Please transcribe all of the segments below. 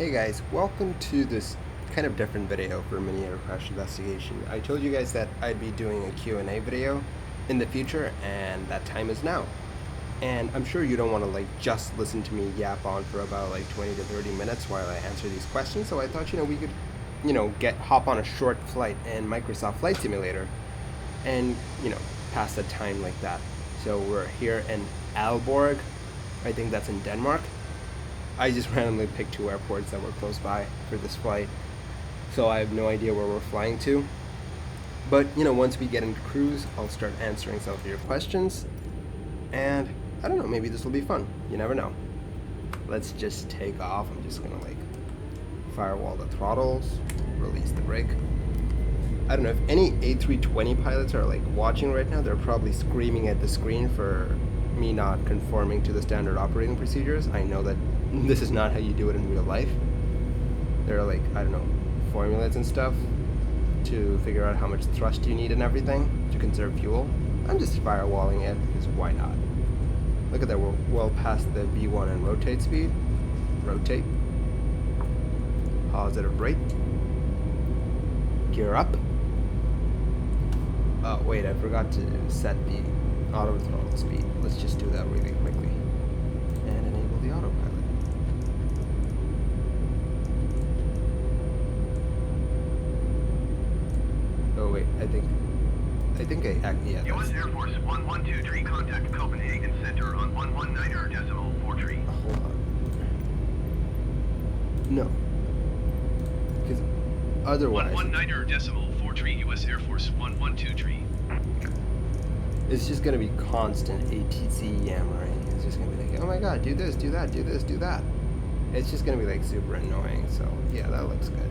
Hey guys, welcome to this kind of different video for mini air crash investigation. I told you guys that I'd be doing a Q&A video in the future, and that time is now. And I'm sure you don't want to just listen to me yap on for about 20 to 30 minutes while I answer these questions, so I thought we could hop on a short flight in Microsoft Flight Simulator and pass the time like that. So we're here in Aalborg. I think that's in Denmark. I just randomly picked two airports that were close by for this flight, so I have no idea where we're flying to. But once we get into cruise, I'll start answering some of your questions, and I don't know, maybe this will be fun. You never know. Let's just take off. I'm just gonna firewall the throttles, release the brake. I don't know if any A320 pilots are watching right now. They're probably screaming at the screen for me not conforming to the standard operating procedures. I know that this is not how you do it in real life. There are I don't know, formulas and stuff to figure out how much thrust you need and everything to conserve fuel. I'm just firewalling it because why not? Look at that, we're well past the V1 and rotate speed. Rotate. Positive brake. Gear up. Oh wait, I forgot to set the auto throttle speed. Let's just do that really quickly. And enable the autopilot. Oh wait, I think yeah. U.S. Air Force 1123, contact Copenhagen Center on 119.43. Hold on. No. Because otherwise 119.43, U.S. Air Force 1123. it's just gonna be constant ATC yammering. It's just gonna be oh my god, do this, do that, do this, do that. It's just gonna be super annoying. So yeah, that looks good.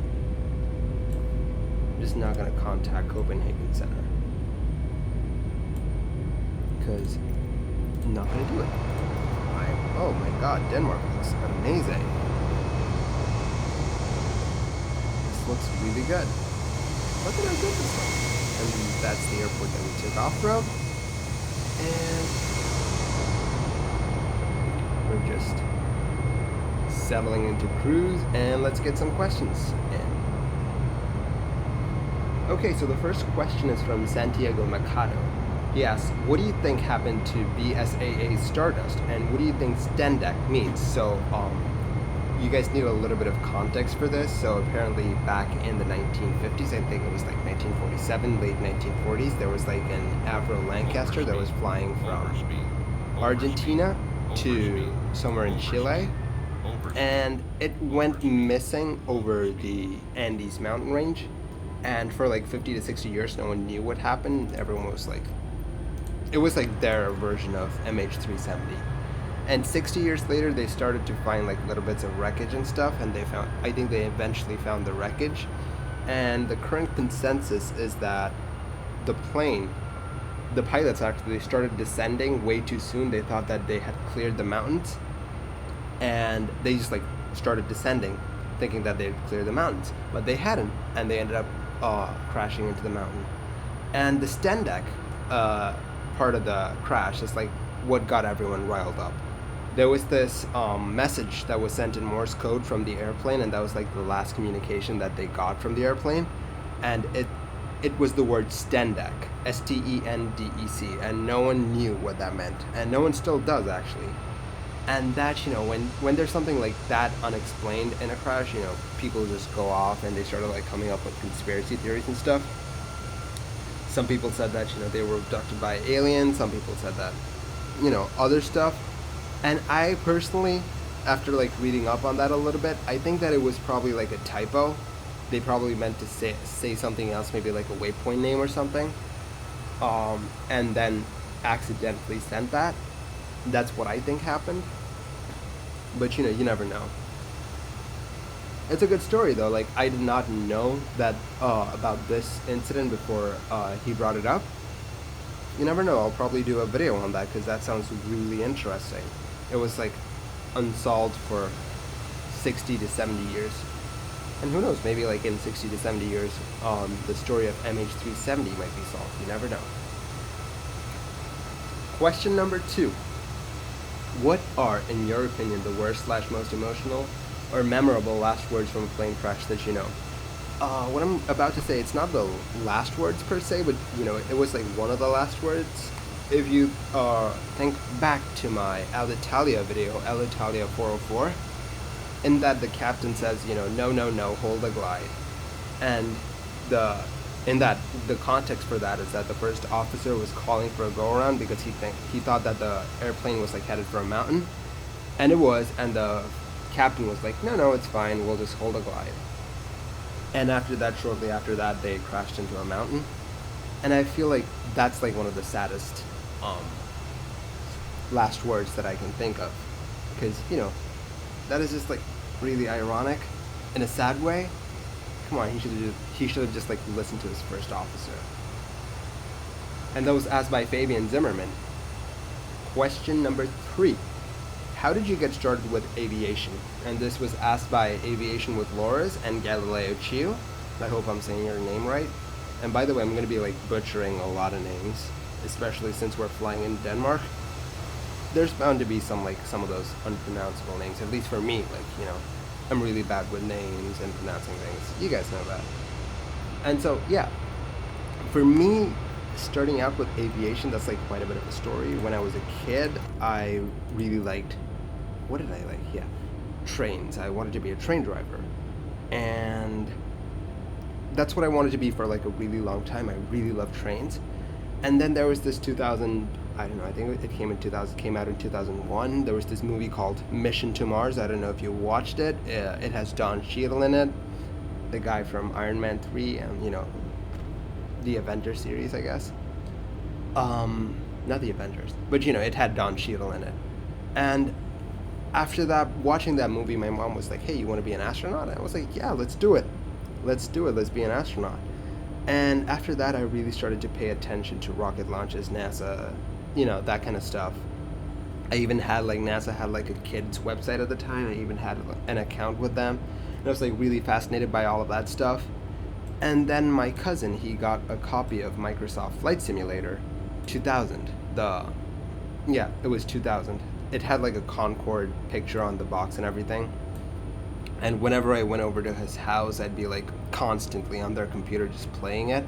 I'm just not gonna contact Copenhagen Center because I'm not gonna do it. Oh my god, Denmark looks amazing. This looks really good. Look at how good this looks. And that's the airport that we took off from. And we're just settling into cruise, and let's get some questions in. Okay, so the first question is from Santiago Mercado. He asks, what do you think happened to BSAAs Star Dust, and what do you think STENDEC means? So, you guys need a little bit of context for this. So apparently back in the 1950s, I think it was 1947, late 1940s, there was an Avro Lancaster that was flying from Argentina to somewhere in Chile, and it went missing over the Andes mountain range, and for 50 to 60 years no one knew what happened. Everyone was it was their version of MH370. And 60 years later, they started to find little bits of wreckage and stuff, and I think they eventually found the wreckage. And the current consensus is that the pilots actually started descending way too soon. They thought that they had cleared the mountains, and they just started descending, thinking that they'd cleared the mountains, but they hadn't, and they ended up crashing into the mountain. And the STENDEC part of the crash is what got everyone riled up. There was this message that was sent in Morse code from the airplane, and that was the last communication that they got from the airplane, and it was the word STENDEC, STENDEC, and no one knew what that meant, and no one still does actually. And that when there's something like that unexplained in a crash, people just go off and they started coming up with conspiracy theories and stuff. Some people said that they were abducted by aliens. Some people said that other stuff. And I personally, after reading up on that a little bit, I think that it was probably a typo. They probably meant to say something else, maybe a waypoint name or something, and then accidentally sent that. That's what I think happened. But you never know. It's a good story though. I did not know that about this incident before he brought it up. You never know. I'll probably do a video on that because that sounds really interesting. It was unsolved for 60 to 70 years. And who knows, maybe in 60 to 70 years, the story of MH370 might be solved. You never know. Question number 2. What are, in your opinion, the worst/most emotional or memorable last words from a plane crash that you know. What I'm about to say, it's not the last words per se, but you know, it was like one of the last words. If you think back to my Alitalia video, Alitalia 404, in that the captain says, you know, no, no, no, hold the glide. And the context for that is that the first officer was calling for a go around because he thought that the airplane was like headed for a mountain, and it was, and the captain was like, no, no, it's fine, we'll just hold a glide. And after that, shortly after that, they crashed into a mountain, and I feel like that's like one of the saddest last words that I can think of, because you know, that is just like really ironic in a sad way. Come on, he should have just like listened to his first officer. And that was asked by Fabian Zimmerman. Question number 3. How did you get started with aviation? And this was asked by Aviation with Laura's and Galileo Chiu. I hope I'm saying your name right. And by the way, I'm going to be like butchering a lot of names, especially since we're flying in Denmark. There's bound to be some of those unpronounceable names, at least for me. Like, you know, I'm really bad with names and pronouncing things. You guys know that. And so, yeah, for me, starting out with aviation, that's like quite a bit of a story. When I was a kid, I really liked, what did I like? Yeah, trains. I wanted to be a train driver. And that's what I wanted to be for like a really long time. I really love trains. And then there was this 2000, I don't know, I think it came out in 2001. There was this movie called Mission to Mars. I don't know if you watched it. It has Don Cheadle in it, the guy from Iron Man 3 and, you know, the Avengers series, I guess. Not the Avengers, but you know, it had Don Cheadle in it. And after that, watching that movie, my mom was like, hey, you want to be an astronaut? And I was like, yeah, let's do it. Let's be an astronaut. And after that, I really started to pay attention to rocket launches, NASA, you know, that kind of stuff. I even had like, NASA had like a kid's website at the time. I even had an account with them. And I was like really fascinated by all of that stuff. And then my cousin, he got a copy of Microsoft Flight Simulator 2000. It was 2000. It had like a Concorde picture on the box and everything. And whenever I went over to his house, I'd be like constantly on their computer just playing it.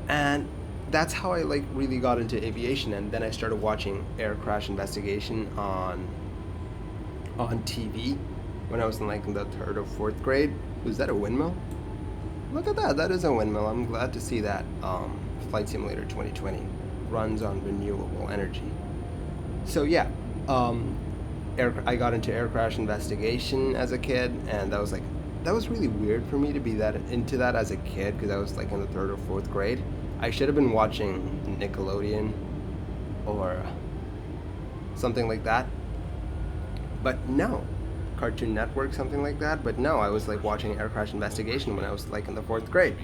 And that's how I like really got into aviation. And then I started watching air crash investigation on TV when I was in the 3rd or 4th grade. Was that a windmill? Look at that, that is a windmill. I'm glad to see that. Flight Simulator 2020 runs on renewable energy. So yeah, I got into air crash investigation as a kid, and that was really weird for me to be into that as a kid, because I was like in the 3rd or 4th grade. I should have been watching Nickelodeon or something like that, but no. Cartoon Network, something like that, but no, I was like watching air crash investigation when I was like in the 4th grade.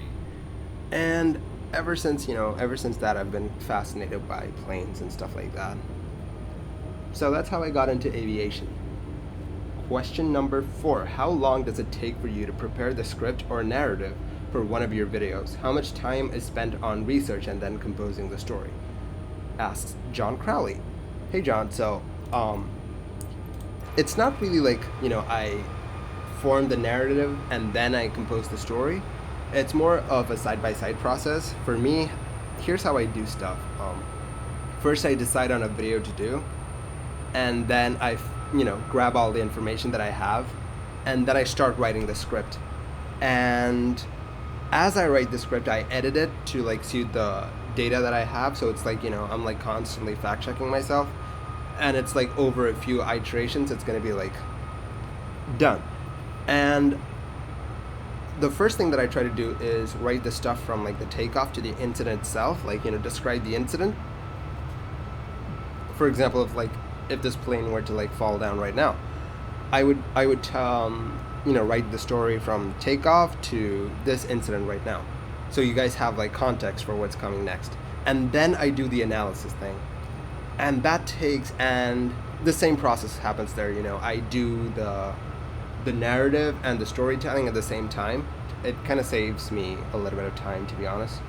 And ever since that, I've been fascinated by planes and stuff like that. So that's how I got into aviation. Question number 4. How long does it take for you to prepare the script or narrative for one of your videos? How much time is spent on research and then composing the story? Asks John Crowley. Hey John, so it's not really like, you know, I form the narrative and then I compose the story. It's more of a side-by-side process. For me, here's how I do stuff. First I decide on a video to do, and then I, you know, grab all the information that I have, and then I start writing the script. And as I write the script, I edit it to like suit the data that I have. So it's like, you know, I'm like constantly fact-checking myself. And it's like over a few iterations, it's going to be like done. And the first thing that I try to do is write the stuff from like the takeoff to the incident itself, like, you know, describe the incident. For example, if this plane were to like fall down right now, I would you know, write the story from takeoff to this incident right now, so you guys have like context for what's coming next. And then I do the analysis thing. And that takes, and the same process happens there, you know, I do the narrative and the storytelling at the same time. It kind of saves me a little bit of time, to be honest.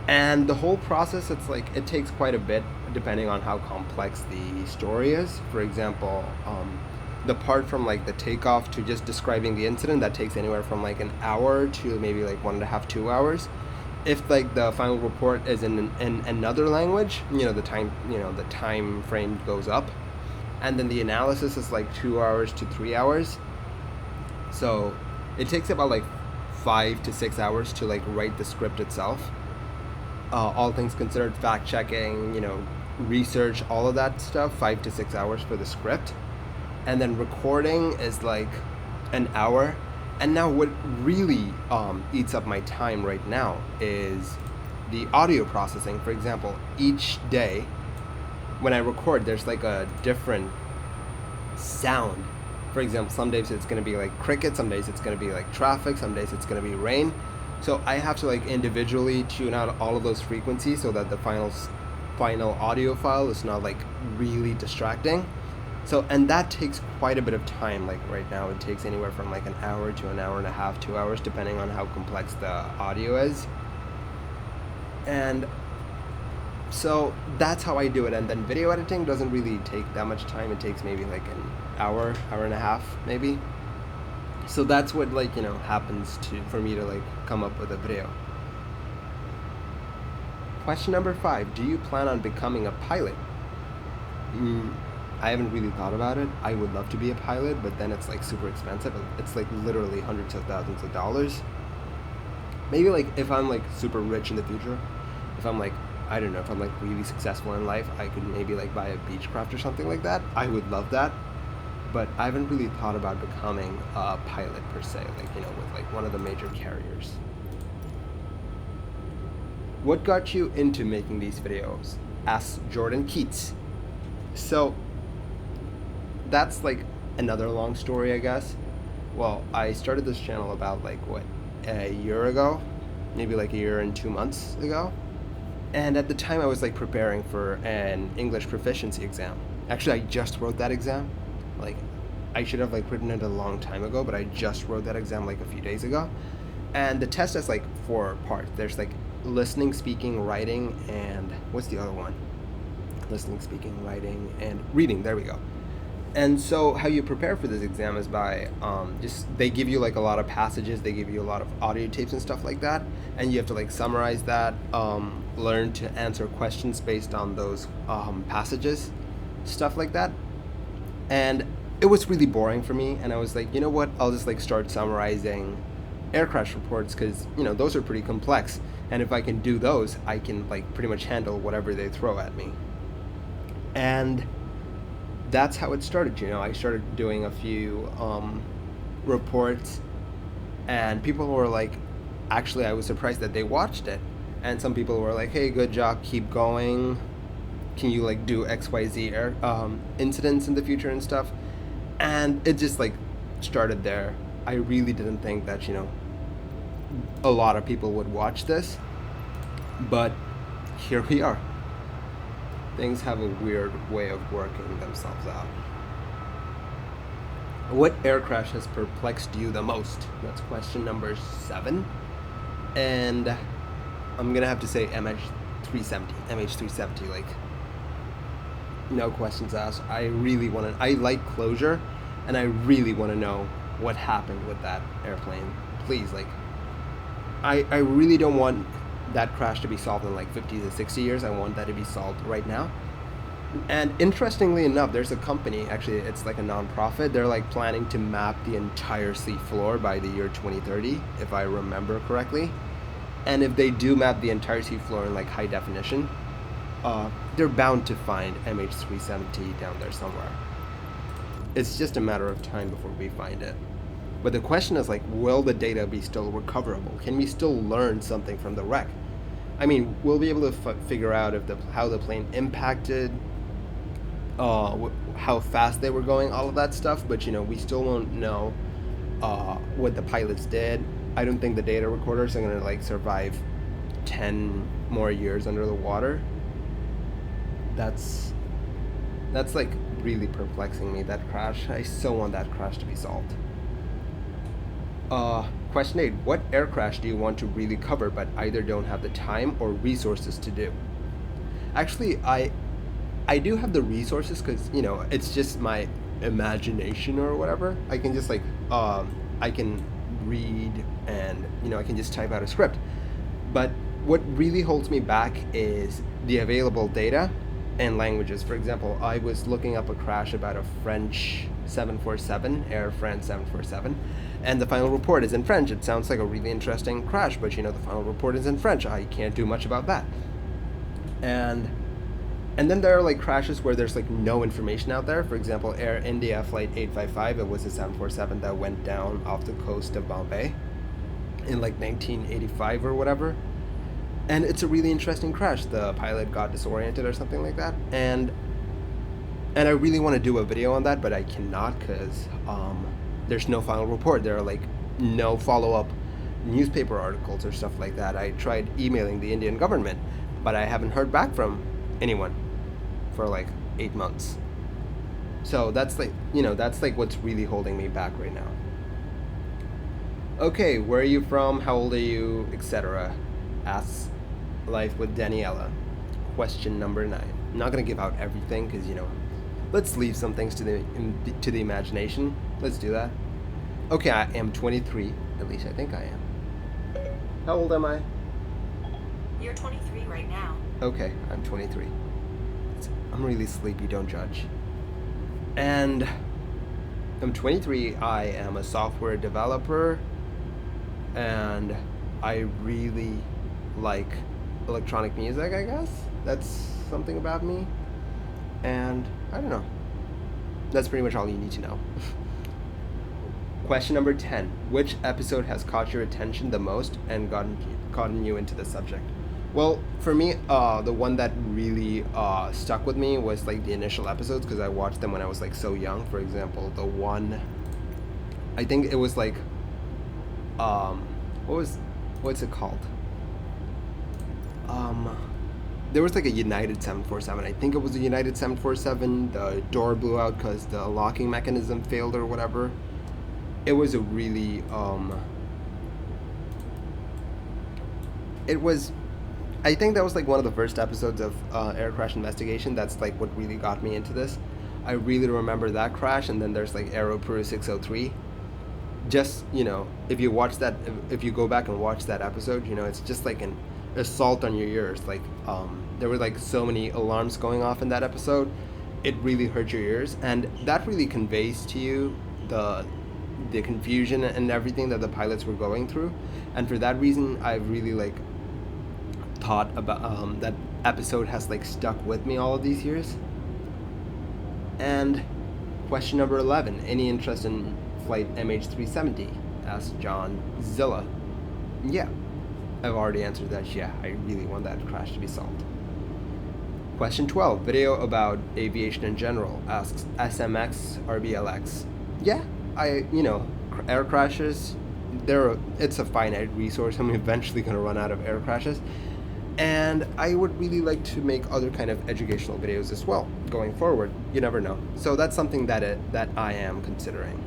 And the whole process, it's like, it takes quite a bit depending on how complex the story is. For example, the part from like the takeoff to just describing the incident, that takes anywhere from like an hour to maybe like 1.5, 2 hours. If like the final report is in another language, the time frame goes up, and then the analysis is like 2 hours to 3 hours. So it takes about like 5 to 6 hours to like write the script itself. All things considered, fact checking, research, all of that stuff, 5 to 6 hours for the script. And then recording is like an hour. And now what really eats up my time right now is the audio processing. For example, each day when I record, there's like a different sound. For example, some days it's going to be like cricket, some days it's going to be like traffic, some days it's going to be rain. So I have to like individually tune out all of those frequencies so that the final audio file is not like really distracting. So, and that takes quite a bit of time. Like right now it takes anywhere from like an hour to an hour and a half, 2 hours, depending on how complex the audio is. And so that's how I do it. And then video editing doesn't really take that much time. It takes maybe like an hour and a half maybe. So that's what happens for me to like come up with a video. Question number 5, do you plan on becoming a pilot? I haven't really thought about it. I would love to be a pilot, but then it's like super expensive. It's like literally hundreds of thousands of dollars. Maybe like if I'm like super rich in the future, if I'm like, I don't know, if I'm like really successful in life, I could maybe like buy a Beechcraft or something like that. I would love that. But I haven't really thought about becoming a pilot per se, like, with like one of the major carriers. What got you into making these videos? Asks Jordan Keats. So that's like another long story, I guess. Well, I started this channel about like a year ago, maybe like a year and 2 months ago. And at the time I was like preparing for an English proficiency exam. Actually, I just wrote that exam. Like, I should have like written it a long time ago, but I just wrote that exam like a few days ago. And the test has like 4 parts. There's like listening, speaking, writing, and what's the other one? Listening, speaking, writing, and reading. There we go. And so how you prepare for this exam is by they give you like a lot of passages, they give you a lot of audio tapes and stuff like that, and you have to like summarize that, learn to answer questions based on those passages, stuff like that. And it was really boring for me, and I was like, you know what, I'll just like start summarizing air crash reports, because those are pretty complex, and if I can do those, I can like pretty much handle whatever they throw at me. And that's how it started. I started doing a few reports, and people were like, actually I was surprised that they watched it, and some people were like, hey, good job, keep going, can you like do XYZ air incidents in the future and stuff. And it just like started there. I really didn't think that a lot of people would watch this, but here we are. Things have a weird way of working themselves out. What air crash has perplexed you the most? That's question number 7. And I'm gonna have to say MH370, like, no questions asked. I like closure, and I really want to know what happened with that airplane. Please, like, I really don't want that crash to be solved in like 50 to 60 years. I want that to be solved right now. And interestingly enough, there's a company, actually it's like a non-profit, they're like planning to map the entire sea floor by the year 2030, if I remember correctly. And if they do map the entire sea floor in like high definition, they're bound to find MH370 down there somewhere. It's just a matter of time before we find it. But the question is like, will the data be still recoverable? Can we still learn something from the wreck? I mean, we'll be able to figure out how the plane impacted, how fast they were going, all of that stuff. But we still won't know what the pilots did. I don't think the data recorders are gonna like survive 10 more years under the water. That's like really perplexing me, that crash. I so want that crash to be solved. Question 8. What air crash do you want to really cover but either don't have the time or resources to do? Actually, I do have the resources, because it's just my imagination or whatever. I can just like I can read and I can just type out a script. But what really holds me back is the available data and languages. For example, I was looking up a crash about a French 747, Air France 747, and the final report is in French. It sounds like a really interesting crash, but the final report is in French. I can't do much about that. And then there are like crashes where there's like no information out there. For example, Air India flight 855, it was a 747 that went down off the coast of Bombay in like 1985 or whatever. And it's a really interesting crash. The pilot got disoriented or something like that. And I really want to do a video on that, but I cannot because there's no final report. There are like no follow-up newspaper articles or stuff like that. I tried emailing the Indian government, but I haven't heard back from anyone for like 8 months. So that's like, that's like what's really holding me back right now. Okay, where are you from? How old are you? Etc. Asks Life with Daniela. Question number 9. I'm not gonna give out everything because let's leave some things to the imagination. Let's do that. Okay, I am 23. At least I think I am. How old am I? You're 23 right now. Okay, I'm 23. I'm really sleepy, don't judge. And I'm 23, I am a software developer, and I really like electronic music, I guess. That's something about me. And I don't know. That's pretty much all you need to know. Question number 10. Which episode has caught your attention the most and gotten you into the subject? Well, for me, the one that really stuck with me was like the initial episodes because I watched them when I was like so young. For example, the one, I think it was like, what's it called? There was like a United 747. I think it was a United 747. The door blew out because the locking mechanism failed or whatever. It was a really, I think that was like one of the first episodes of Air Crash Investigation. That's like what really got me into this. I really remember that crash, and then there's like Aero Peru 603. Just, if you watch that, if you go back and watch that episode, it's just like an assault on your ears. Like, there were like so many alarms going off in that episode. It really hurt your ears, and that really conveys to you the confusion and everything that the pilots were going through. And for that reason, I really like thought about that episode has like stuck with me all of these years. And question number 11. Any interest in flight MH370? Asked John Zilla. Yeah, I've already answered that. Yeah, I really want that crash to be solved. Question 12. Video about aviation in general. Asks SMX RBLX. Yeah, air crashes, it's a finite resource. I'm eventually going to run out of air crashes. And I would really like to make other kind of educational videos as well going forward. You never know. So that's something that I am considering.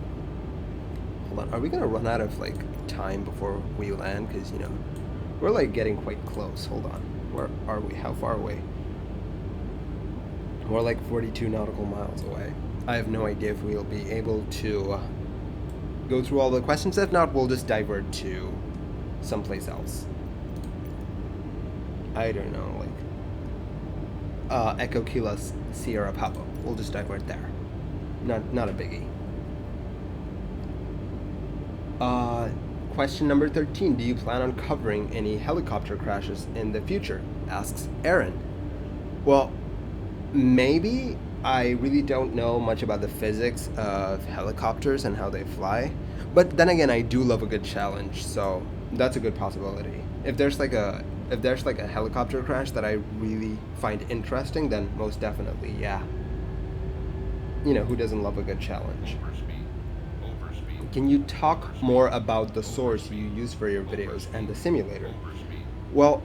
Hold on, are we going to run out of like time before we land? Because we're like getting quite close. Hold on, where are we? How far away? We're like 42 nautical miles away. I have no idea if we'll be able to go through all the questions. If not, we'll just divert to someplace else. I don't know, like Echo Kilo Sierra Papa. We'll just divert there. Not a biggie. Question number 13. Do you plan on covering any helicopter crashes in the future? Asks Aaron. Well, maybe. I really don't know much about the physics of helicopters and how they fly. But then again, I do love a good challenge, so that's a good possibility. If there's like a helicopter crash that I really find interesting, then most definitely, yeah. Who doesn't love a good challenge? Can you talk more about the source you use for your videos and the simulator? Well,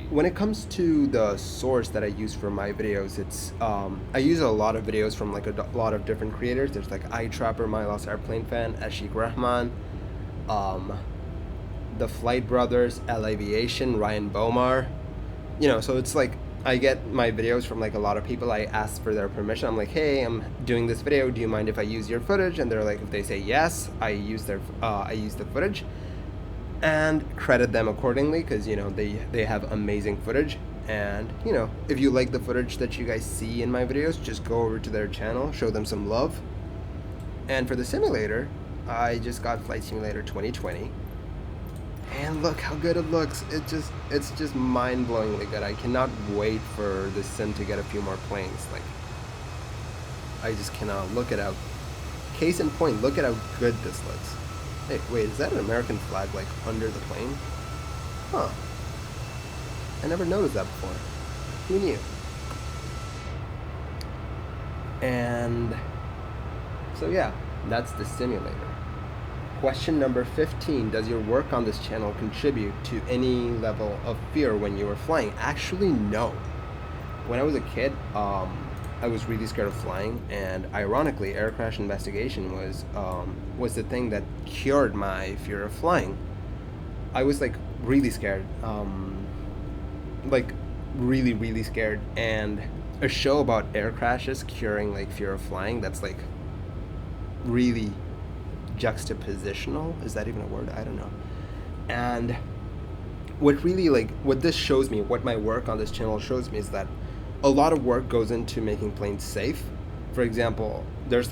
when it comes to the source that I use for my videos, it's I use a lot of videos from like a lot of different creators. There's like iTrapper, My Lost Airplane Fan, Ashik Rahman, the Flight Brothers, L Aviation, Ryan Bomar. So it's like I get my videos from like a lot of people. I ask for their permission. I'm like, hey, I'm doing this video. Do you mind if I use your footage? And they're like, if they say yes, I use the footage, and credit them accordingly, because they have amazing footage. And if you like the footage that you guys see in my videos, just go over to their channel, show them some love. And for the simulator, I just got Flight Simulator 2020. And look how good it looks. It's just mind-blowingly good. I cannot wait for the sim to get a few more planes. Like, I just cannot. Look at how, case in point, look at how good this looks. Hey, wait, is that an American flag like under the plane? Huh. I never noticed that before. Who knew? And so yeah, that's the simulator. Question number 15. Does your work on this channel contribute to any level of fear when you were flying? Actually, no. When I was a kid, I was really scared of flying, and ironically, air crash investigation was the thing that cured my fear of flying. I was like really scared, like really, really scared, and a show about air crashes curing like fear of flying, that's like really juxtapositional. Is that even a word? I don't know. And what this shows me, what my work on this channel shows me, is that a lot of work goes into making planes safe. For example, there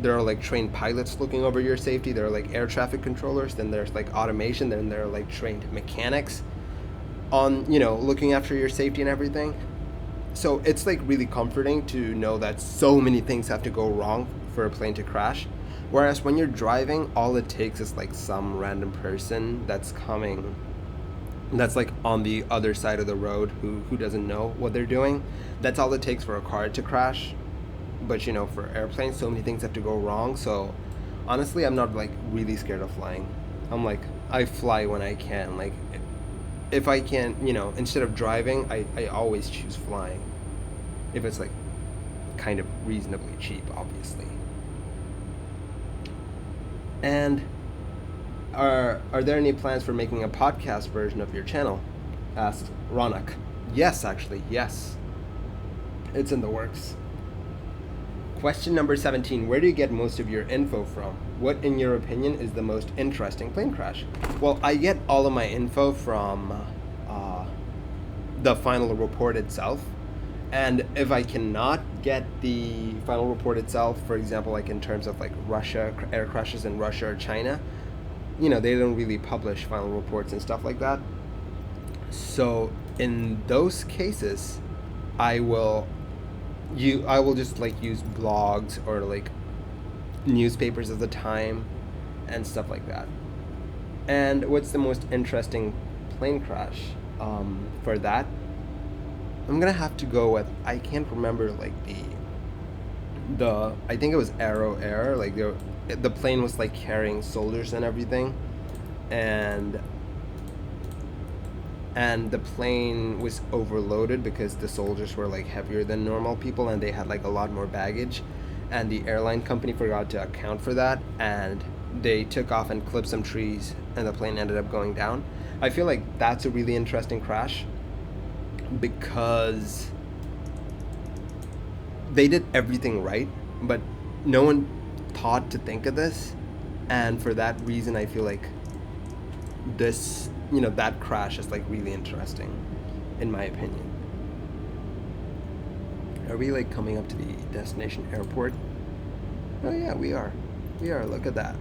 are like trained pilots looking over your safety, there are like air traffic controllers, then there's like automation, then there are like trained mechanics on looking after your safety and everything. So it's like really comforting to know that so many things have to go wrong for a plane to crash. Whereas when you're driving, all it takes is like some random person that's like on the other side of the road who doesn't know what they're doing. That's all it takes for a car to crash. But for airplanes, so many things have to go wrong. So honestly, I'm not like really scared of flying. I'm like, I fly when I can. Like, if I can, instead of driving, I always choose flying. If it's like kind of reasonably cheap, obviously. And are there any plans for making a podcast version of your channel? Asked Ronak. Yes, actually, yes. It's in the works. Question number 17. Where do you get most of your info from? What, in your opinion, is the most interesting plane crash? Well, I get all of my info from the final report itself. And if I cannot get the final report itself, for example, like in terms of like Russia, air crashes in Russia or China, they don't really publish final reports and stuff like that. So in those cases, I will just like use blogs or like newspapers of the time and stuff like that. And what's the most interesting plane crash? For that, I'm gonna have to go with, I can't remember like the I think it was Aero Air. Like the plane was like carrying soldiers and everything, and the plane was overloaded because the soldiers were like heavier than normal people and they had like a lot more baggage, and the airline company forgot to account for that, and they took off and clipped some trees and the plane ended up going down. I feel like that's a really interesting crash because they did everything right, but no one thought to think of this, and for that reason I feel like this, that crash is like really interesting in my opinion. Are we like coming up to the destination airport? Oh yeah, we are, look at that.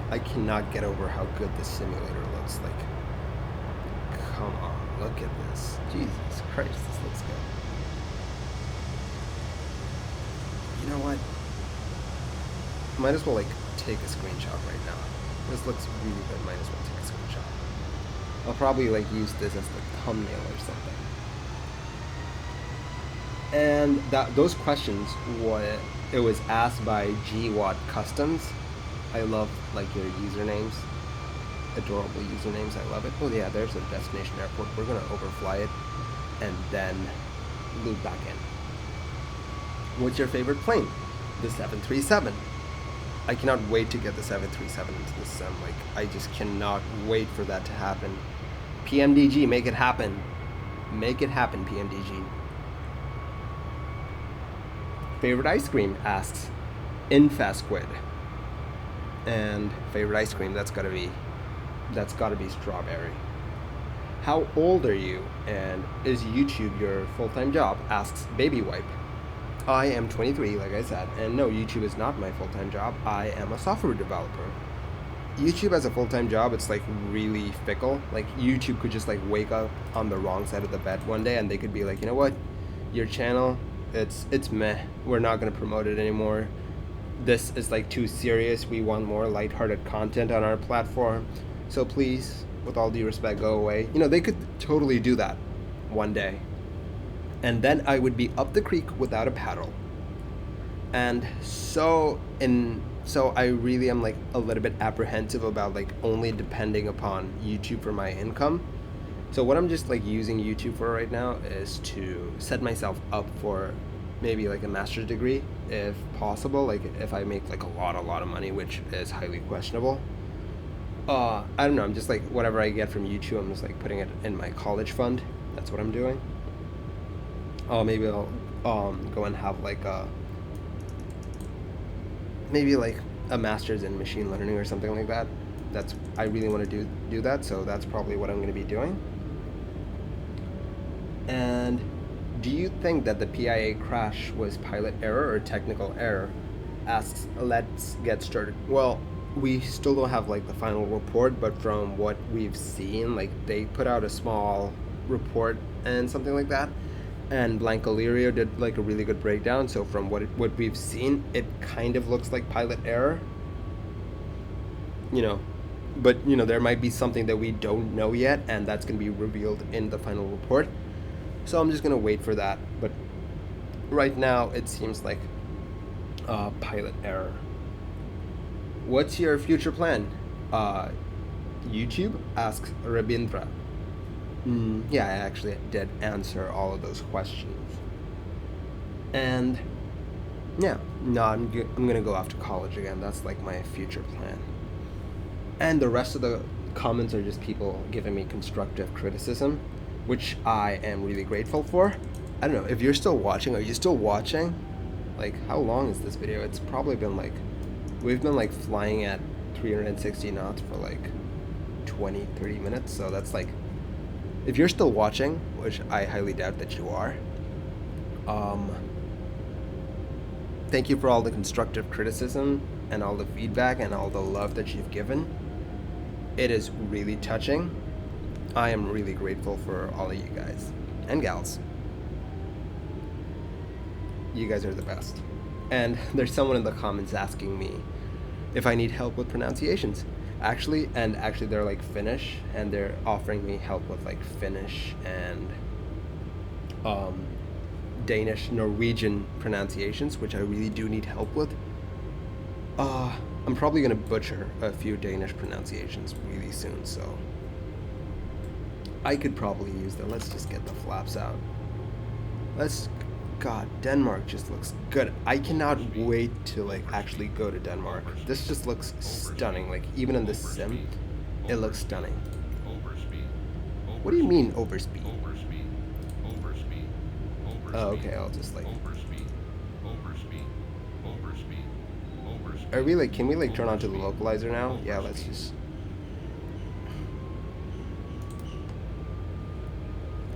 I cannot get over how good this simulator looks. Like, come on, look at this. Jesus Christ, this looks good. You know what? Might as well like take a screenshot right now. This looks really good. Might as well take a screenshot. I'll probably like use this as the thumbnail or something. And those questions, it was asked by GWatt Customs. I love like your usernames, adorable usernames. I love it. Oh yeah, there's a destination airport. We're gonna overfly it and then loop back in. What's your favorite plane? The 737. I cannot wait to get the 737 into the sim. Like, I just cannot wait for that to happen. PMDG, make it happen. Make it happen, PMDG. Favorite ice cream, asks Infasquid. And favorite ice cream, that's gotta be strawberry. How old are you, and is YouTube your full-time job, asks Baby Wipe. I am 23, like I said, and no, YouTube is not my full-time job. I am a software developer. YouTube as a full-time job, it's like really fickle. Like, YouTube could just like wake up on the wrong side of the bed one day and they could be like, you know what, your channel, it's meh, we're not going to promote it anymore, this is like too serious, we want more lighthearted content on our platform, so please, with all due respect, go away. You know, they could totally do that one day, and then I would be up the creek without a paddle. And so I really am like a little bit apprehensive about like only depending upon YouTube for my income. So what I'm just like using YouTube for right now is to set myself up for maybe like a master's degree if possible, like if I make like a lot of money, which is highly questionable. I don't know, I'm just like, whatever I get from YouTube, I'm just like putting it in my college fund. That's what I'm doing. Maybe I'll go and have like maybe like a master's in machine learning or something like that. I really want to do that, so that's probably what I'm going to be doing. And do you think that the PIA crash was pilot error or technical error, asks Let's Get Started. Well, we still don't have like the final report, but from what we've seen, like they put out a small report and something like that, and Blanco Lirio did like a really good breakdown. So from what we've seen, it kind of looks like pilot error, you know, but you know, there might be something that we don't know yet, and that's going to be revealed in the final report. So I'm just going to wait for that, but right now it seems like pilot error. What's your future plan? YouTube, asks Rabindra. Yeah, I actually did answer all of those questions. And yeah, no, I'm gonna go off to college again. That's like my future plan. And the rest of the comments are just people giving me constructive criticism, which I am really grateful for. I don't know, if you're still watching, are you still watching? Like, how long is this video? It's probably been like, we've been like flying at 360 knots for like 20-30 minutes, so that's like, if you're still watching, which I highly doubt that you are, thank you for all the constructive criticism and all the feedback and all the love that you've given. It is really touching. I am really grateful for all of you guys and gals. You guys are the best. And there's someone in the comments asking me if I need help with pronunciations. Actually they're like Finnish, and they're offering me help with like Finnish and Danish, Norwegian pronunciations, which I really do need help with. I'm probably gonna butcher a few Danish pronunciations really soon, so I could probably use them. Let's just get the flaps out. God, Denmark just looks good. I cannot wait to like actually go to Denmark. This just looks stunning. Like, even in the sim, it looks stunning. What do you mean overspeed? Oh, okay, I'll just like. Are we like, can we like turn on to the localizer now? Yeah, let's just.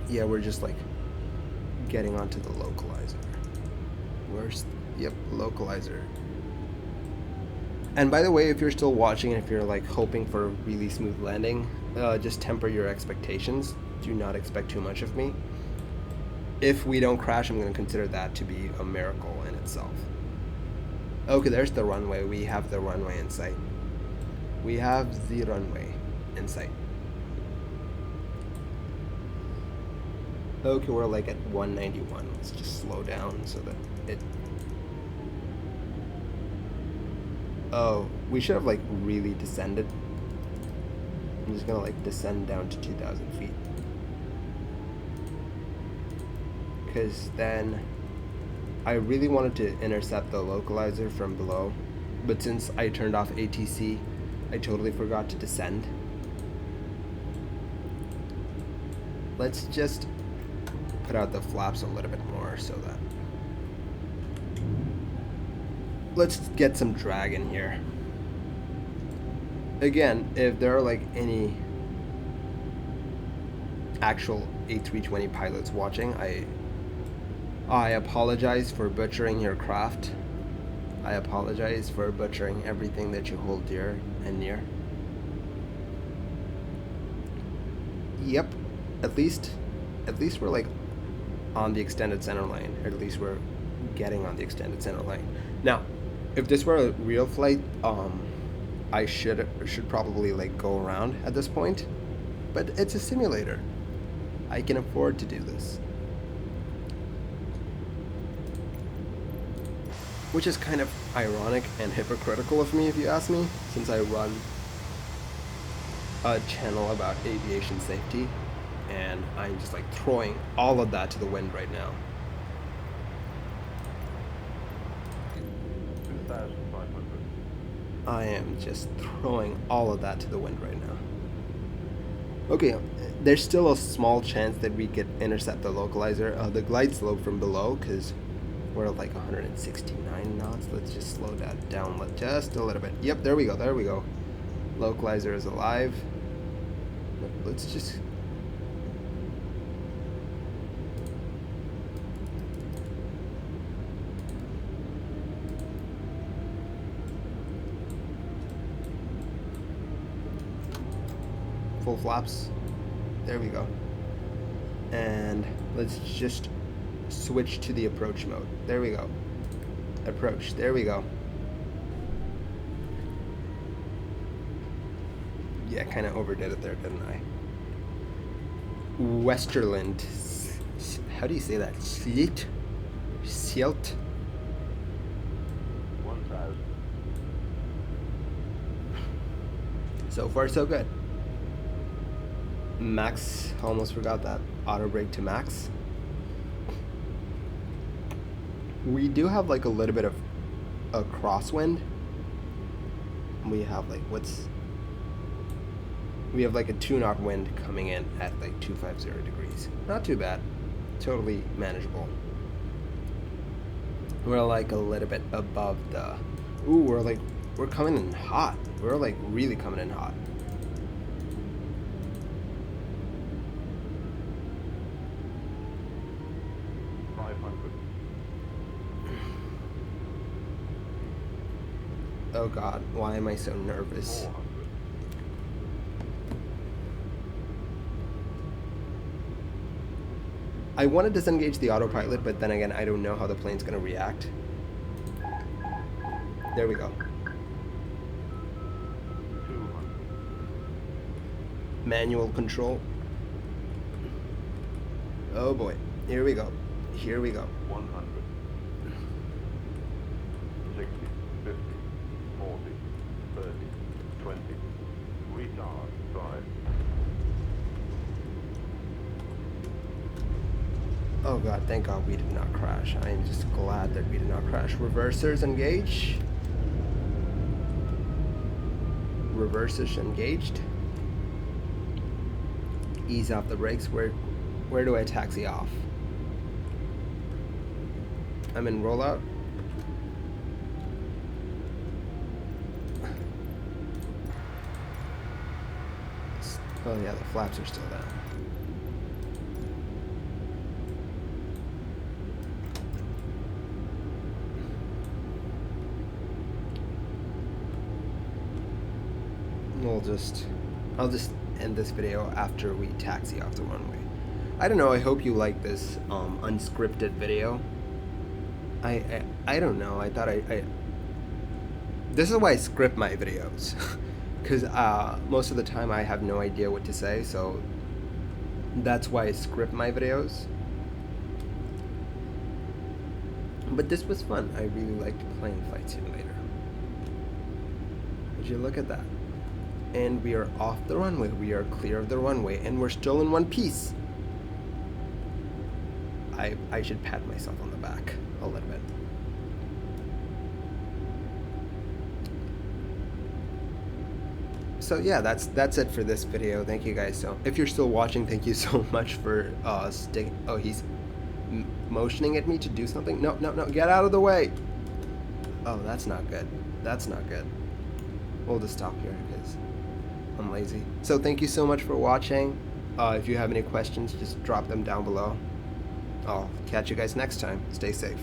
Yeah, we're just like getting onto the localizer. Yep, localizer. And by the way, if you're still watching and if you're like hoping for a really smooth landing, just temper your expectations. Do not expect too much of me. If we don't crash, I'm going to consider that to be a miracle in itself. Okay, there's the runway. We have the runway in sight. We have the runway in sight. Okay, we're like at 191. Let's just slow down so that it... Oh, we should have like really descended. I'm just gonna like descend down to 2,000 feet. Because then I really wanted to intercept the localizer from below, but since I turned off ATC, I totally forgot to descend. Let's just put out the flaps a little bit more so that... Let's get some drag in here. Again, if there are like any actual A320 pilots watching, I apologize for butchering your craft. I apologize for butchering everything that you hold dear and near. Yep, at least we're like on the extended center line. Or at least we're getting on the extended center line. Now, if this were a real flight, I should probably like go around at this point, but it's a simulator. I can afford to do this. Which is kind of ironic and hypocritical of me, if you ask me, since I run a channel about aviation safety, and I'm just like throwing all of that to the wind right now. 2,500. I am just throwing all of that to the wind right now. Okay, there's still a small chance that we could intercept the localizer, the glide slope from below, because we're at like 169 knots. Let's just slow that down just a little bit. Yep, there we go, there we go. Localizer is alive. Let's just... full flaps. There we go. And let's just switch to the approach mode. There we go. Approach. There we go. Yeah, kind of overdid it there, didn't I? Westerland. How do you say that? Silt? Silt? 1,000. So far, so good. Max, almost forgot that. Auto brake to max. We do have like a little bit of a crosswind. We have like we have like a 2-knot wind coming in at like 250 degrees. Not too bad. Totally manageable. We're like a little bit above the... Ooh, we're coming in hot. We're like really coming in hot. Oh god, why am I so nervous? 400. I want to disengage the autopilot, but then again, I don't know how the plane's going to react. There we go. 200. Manual control. Oh boy, here we go. Here we go. 100. 60. 50. 40. 30. 20. Retard. 5. Oh god, thank god we did not crash. I am just glad that we did not crash. Reversers engage. Reversers engaged. Ease off the brakes. Where do I taxi off? I'm in rollout. Oh yeah, the flaps are still down. I'll just end this video after we taxi off the runway. I don't know, I hope you like this unscripted video. I don't know, I thought this is why I script my videos. Because most of the time I have no idea what to say, so that's why I script my videos. But this was fun. I really liked playing Flight Simulator. Would you look at that? And we are off the runway. We are clear of the runway, and we're still in one piece. I should pat myself on the back a little bit. So yeah, that's it for this video. Thank you guys. So if you're still watching, thank you so much for sticking. Oh, he's motioning at me to do something. No, no, no, get out of the way. Oh, that's not good. That's not good. We'll just stop here because I'm lazy. So thank you so much for watching. If you have any questions, just drop them down below. I'll catch you guys next time. Stay safe.